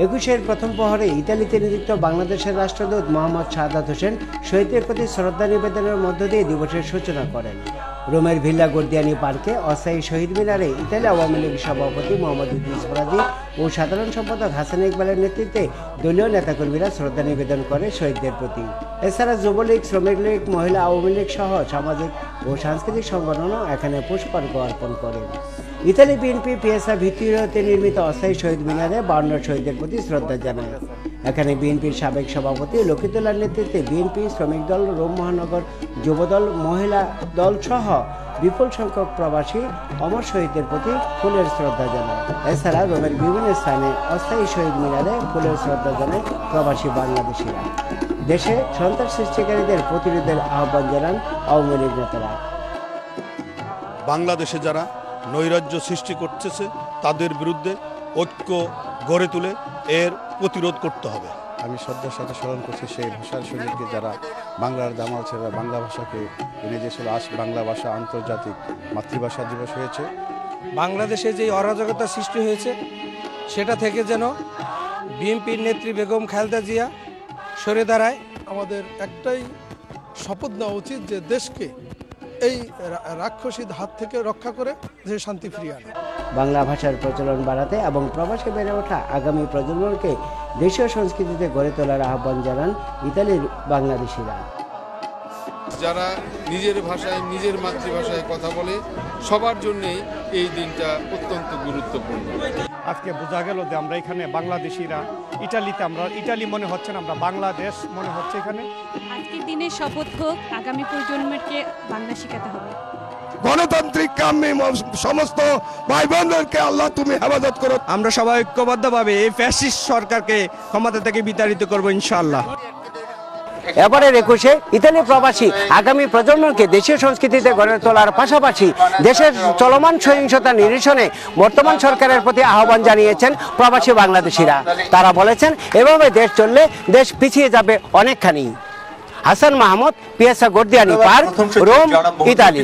একুশের প্রথম প্রহরে ইতালিতে নিযুক্ত বাংলাদেশের রাষ্ট্রদূত মোহাম্মদ শাহাদাত হোসেন শহীদদের প্রতি শ্রদ্ধা নিবেদনের মধ্য দিয়ে দিবসের সূচনা করেন। রোমের ভিল্লা গর্দিয়ানি পার্কে অস্থায়ী শহীদ মিনারে ইতালি আওয়ামী লীগ সভাপতি মোহাম্মদ ইদ্রিস ফরাজি ও সাধারণ সম্পাদক হাসান ইকবালের নেতৃত্বে দলীয় নেতাকর্মীরা শ্রদ্ধা নিবেদন করে শহীদদের প্রতি। এছাড়া যুবলীগ, শ্রমিক লীগ, মহিলা আওয়ামী লীগ সহ সামাজিক ও সাংস্কৃতিক সংগঠনও এখানে পুষ্পার্ঘ্য অর্পণ করেন। ইতালি বিএনপি পিয়াসা ভিত্তিতে নির্মিত অস্থায়ী শহীদ মিনারে 52 শহীদদের প্রতি শ্রদ্ধা জানায়। এখানে বিএনপির সাবেক সভাপতি লক্ষ্মীতুল্লাহর নেতৃত্বে বিএনপি, শ্রমিক দল, রোম মহানগর যুবদল, মহিলা দল সহ বিপুল সংখ্যক প্রবাসী অমর শহীদদের প্রতি ফুলের শ্রদ্ধা জানায়। এছাড়া রোমের বিভিন্ন স্থানে অস্থায়ী শহীদ মিনারে ফুলের শ্রদ্ধা জানায় প্রবাসী বাংলাদেশিরা। দেশে সন্ত্রাস সৃষ্টিকারীদের প্রতিরোধের আহ্বান জানান আওয়ামী লীগ নেতারা। বাংলাদেশে যারা নৈরাজ্য সৃষ্টি করতেছে তাদের বিরুদ্ধে ঐক্য গড়ে তুলে এর প্রতিরোধ করতে হবে। আমি শ্রদ্ধার সাথে স্মরণ করছি সেই ভাষার শহীদকে যারা বাংলার দামাল ছেড়ে বাংলা ভাষাকে এনে দিয়েছিল। আজ বাংলা ভাষা আন্তর্জাতিক মাতৃভাষা দিবস হয়েছে। বাংলাদেশে যে অরাজকতা সৃষ্টি হয়েছে সেটা থেকে যেন বিএনপির নেত্রী বেগম খালেদা জিয়া সরে দাঁড়ায়। আমাদের একটাই শপথ নেওয়া উচিত যে দেশকে এই রাক্ষসীর হাত থেকে রক্ষা করে দেশে শান্তি ফিরিয়ে আনে। বাংলা ভাষার প্রচলন বাড়াতে এবং প্রবাসে বেড়ে ওঠা আগামী প্রজন্মকে দেশীয় সংস্কৃতিতে গড়ে তোলার আহ্বান জানান ইতালির বাংলাদেশিরা। যারা নিজের ভাষায়, নিজের মাতৃভাষায় কথা বলে সবার জন্যই এই দিনটা অত্যন্ত গুরুত্বপূর্ণ। আজকে বোঝা গেল যে আমরা এখানে বাংলাদেশিরা ইটালিতে, আমরা ইটালি মনে হচ্ছে না, আমরা বাংলাদেশ মনে হচ্ছে এখানে। আজকের দিনে শপথ হোক আগামী প্রজন্মকে বাংলা শেখাতে হবে। গণতান্ত্রিক কামে সমস্ত ভাই বোনদেরকে আল্লাহ তুমি হেফাজত করো। আমরা সবাই ঐক্যবদ্ধভাবে এই ফ্যাসিস্ট সরকারকে ক্ষমতা থেকে বিতাড়িত করবো ইনশাআল্লাহ। এবারের একুশে ইতালি প্রবাসী আগামী প্রজন্মকে দেশীয় সংস্কৃতিতে গড়ে তোলার পাশাপাশি দেশের চলমান সহিংসতা নিরসনে বর্তমান সরকারের প্রতি আহ্বান জানিয়েছেন প্রবাসী বাংলাদেশিরা। তারা বলেছেন এভাবে দেশ চললে দেশ পিছিয়ে যাবে অনেকখানি। Hasan Mahmud, Piazza Gordiani park, Rome, Italy.